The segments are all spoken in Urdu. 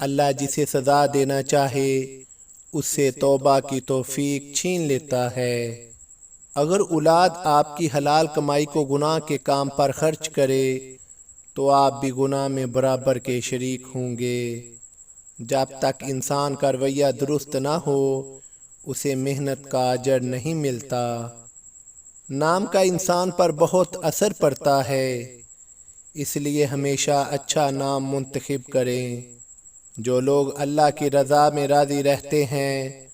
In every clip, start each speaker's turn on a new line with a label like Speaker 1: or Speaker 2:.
Speaker 1: اللہ جسے سزا دینا چاہے اس سے توبہ کی توفیق چھین لیتا ہے۔ اگر اولاد آپ کی حلال کمائی کو گناہ کے کام پر خرچ کرے تو آپ بھی گناہ میں برابر کے شریک ہوں گے۔ جب تک انسان کا رویہ درست نہ ہو اسے محنت کا اجر نہیں ملتا۔ نام کا انسان پر بہت اثر پڑتا ہے، اس لیے ہمیشہ اچھا نام منتخب کریں۔ جو لوگ اللہ کی رضا میں راضی رہتے ہیں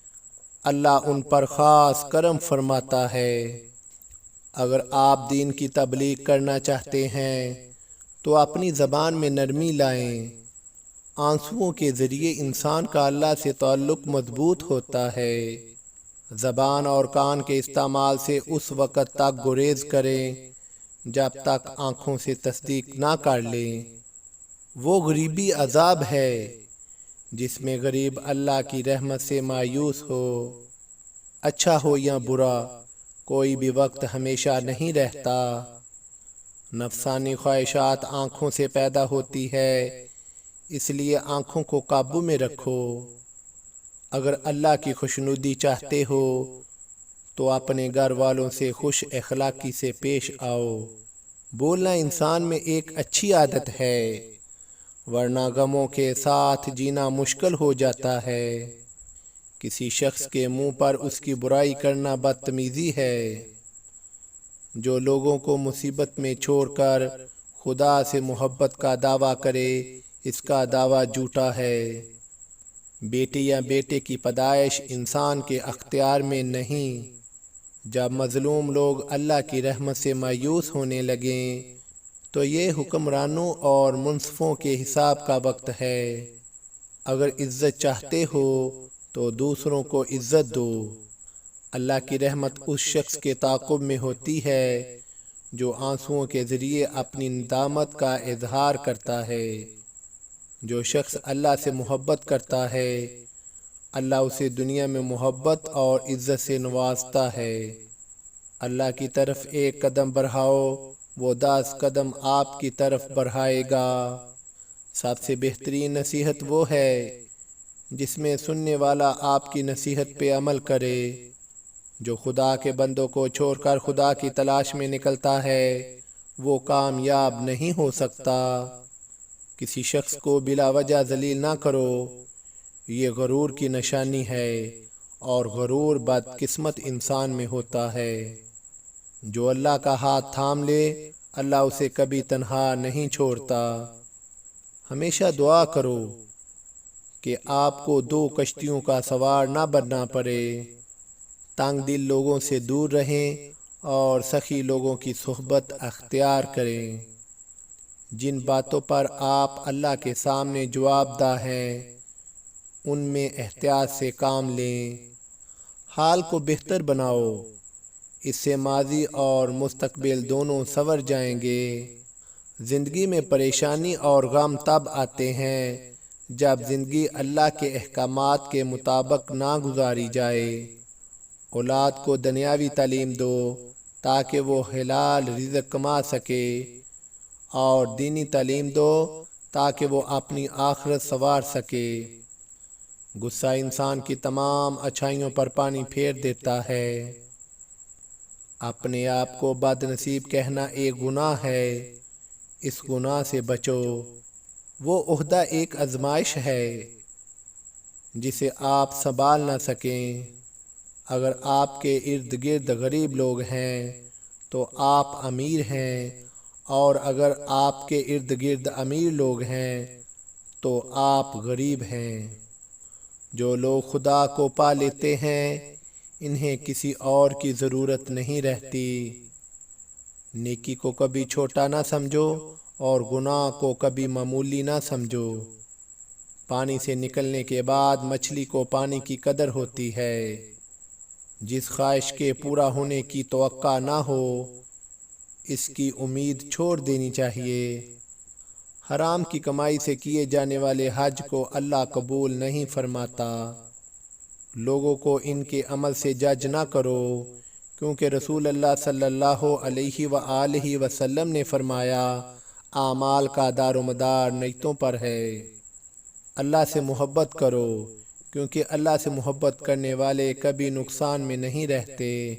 Speaker 1: اللہ ان پر خاص کرم فرماتا ہے۔ اگر آپ دین کی تبلیغ کرنا چاہتے ہیں تو اپنی زبان میں نرمی لائیں۔ آنسوؤں کے ذریعے انسان کا اللہ سے تعلق مضبوط ہوتا ہے۔ زبان اور کان کے استعمال سے اس وقت تک گریز کریں جب تک آنکھوں سے تصدیق نہ کر لیں۔ وہ غریبی عذاب ہے جس میں غریب اللہ کی رحمت سے مایوس ہو۔ اچھا ہو یا برا کوئی بھی وقت ہمیشہ نہیں رہتا۔ نفسانی خواہشات آنکھوں سے پیدا ہوتی ہے، اس لیے آنکھوں کو قابو میں رکھو۔ اگر اللہ کی خوشنودی چاہتے ہو تو اپنے گھر والوں سے خوش اخلاقی سے پیش آؤ۔ بولنا انسان میں ایک اچھی عادت ہے، ورنہ غموں کے ساتھ جینا مشکل ہو جاتا ہے۔ کسی شخص کے منہ پر اس کی برائی کرنا بدتمیزی ہے۔ جو لوگوں کو مصیبت میں چھوڑ کر خدا سے محبت کا دعویٰ کرے اس کا دعویٰ جھوٹا ہے۔ بیٹی یا بیٹے کی پیدائش انسان کے اختیار میں نہیں۔ جب مظلوم لوگ اللہ کی رحمت سے مایوس ہونے لگیں تو یہ حکمرانوں اور منصفوں کے حساب کا وقت ہے۔ اگر عزت چاہتے ہو تو دوسروں کو عزت دو۔ اللہ کی رحمت اس شخص کے تعاقب میں ہوتی ہے جو آنسوؤں کے ذریعے اپنی ندامت کا اظہار کرتا ہے۔ جو شخص اللہ سے محبت کرتا ہے اللہ اسے دنیا میں محبت اور عزت سے نوازتا ہے۔ اللہ کی طرف ایک قدم بڑھاؤ وہ 10 قدم آپ کی طرف بڑھائے گا۔ سب سے بہترین نصیحت وہ ہے جس میں سننے والا آپ کی نصیحت پہ عمل کرے۔ جو خدا کے بندوں کو چھوڑ کر خدا کی تلاش میں نکلتا ہے وہ کامیاب نہیں ہو سکتا۔ کسی شخص کو بلا وجہ ذلیل نہ کرو، یہ غرور کی نشانی ہے، اور غرور بدقسمت انسان میں ہوتا ہے۔ جو اللہ کا ہاتھ تھام لے اللہ اسے کبھی تنہا نہیں چھوڑتا۔ ہمیشہ دعا کرو کہ آپ کو 2 کشتیوں کا سوار نہ بننا پڑے۔ تنگ دل لوگوں سے دور رہیں اور سخی لوگوں کی صحبت اختیار کریں۔ جن باتوں پر آپ اللہ کے سامنے جواب دہ ہیں ان میں احتیاط سے کام لیں۔ حال کو بہتر بناؤ، اس سے ماضی اور مستقبل دونوں سنور جائیں گے۔ زندگی میں پریشانی اور غم تب آتے ہیں جب زندگی اللہ کے احکامات کے مطابق نہ گزاری جائے۔ اولاد کو دنیاوی تعلیم دو تاکہ وہ حلال رزق کما سکے، اور دینی تعلیم دو تاکہ وہ اپنی آخرت سنوار سکے۔ غصہ انسان کی تمام اچھائیوں پر پانی پھیر دیتا ہے۔ اپنے آپ کو بد نصیب کہنا ایک گناہ ہے، اس گناہ سے بچو۔ وہ عہدہ ایک آزمائش ہے جسے آپ سنبھال نہ سکیں۔ اگر آپ کے ارد گرد غریب لوگ ہیں تو آپ امیر ہیں، اور اگر آپ کے ارد گرد امیر لوگ ہیں تو آپ غریب ہیں۔ جو لوگ خدا کو پا لیتے ہیں انہیں کسی اور کی ضرورت نہیں رہتی۔ نیکی کو کبھی چھوٹا نہ سمجھو اور گناہ کو کبھی معمولی نہ سمجھو۔ پانی سے نکلنے کے بعد مچھلی کو پانی کی قدر ہوتی ہے۔ جس خواہش کے پورا ہونے کی توقع نہ ہو اس کی امید چھوڑ دینی چاہیے۔ حرام کی کمائی سے کیے جانے والے حج کو اللہ قبول نہیں فرماتا۔ لوگوں کو ان کے عمل سے جج نہ کرو، کیونکہ رسول اللہ صلی اللہ علیہ وآلہ وسلم نے فرمایا اعمال کا دار و مدار نیتوں پر ہے۔ اللہ سے محبت کرو، کیونکہ اللہ سے محبت کرنے والے کبھی نقصان میں نہیں رہتے۔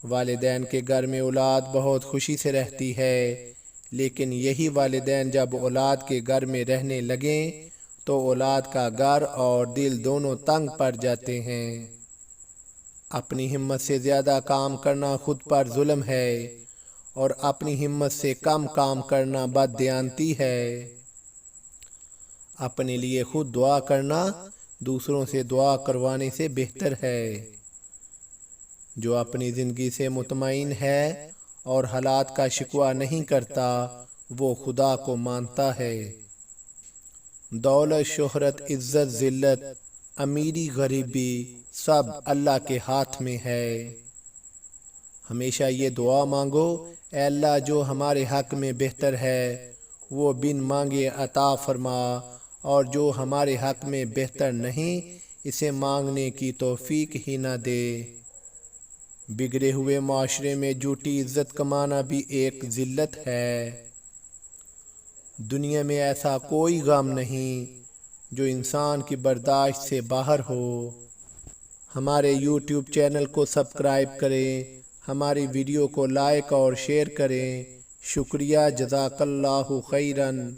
Speaker 1: والدین کے گھر میں اولاد بہت خوشی سے رہتی ہے، لیکن یہی والدین جب اولاد کے گھر میں رہنے لگیں تو اولاد کا گھر اور دل دونوں تنگ پڑ جاتے ہیں۔ اپنی ہمت سے زیادہ کام کرنا خود پر ظلم ہے، اور اپنی ہمت سے کم کام کرنا بددیانتی ہے۔ اپنے لیے خود دعا کرنا دوسروں سے دعا کروانے سے بہتر ہے۔ جو اپنی زندگی سے مطمئن ہے اور حالات کا شکوہ نہیں کرتا، وہ خدا کو مانتا ہے۔ دولت، شہرت، عزت، ذلت، امیری، غریبی، سب اللہ کے ہاتھ میں ہے۔ ہمیشہ یہ دعا مانگو، اے اللہ جو ہمارے حق میں بہتر ہے وہ بن مانگے عطا فرما، اور جو ہمارے حق میں بہتر نہیں اسے مانگنے کی توفیق ہی نہ دے۔ بگڑے ہوئے معاشرے میں جھوٹی عزت کمانا بھی ایک ذلت ہے۔ دنیا میں ایسا کوئی غم نہیں جو انسان کی برداشت سے باہر ہو۔ ہمارے یوٹیوب چینل کو سبسکرائب کریں، ہماری ویڈیو کو لائک اور شیئر کریں۔ شکریہ، جزاک اللہ خیراً۔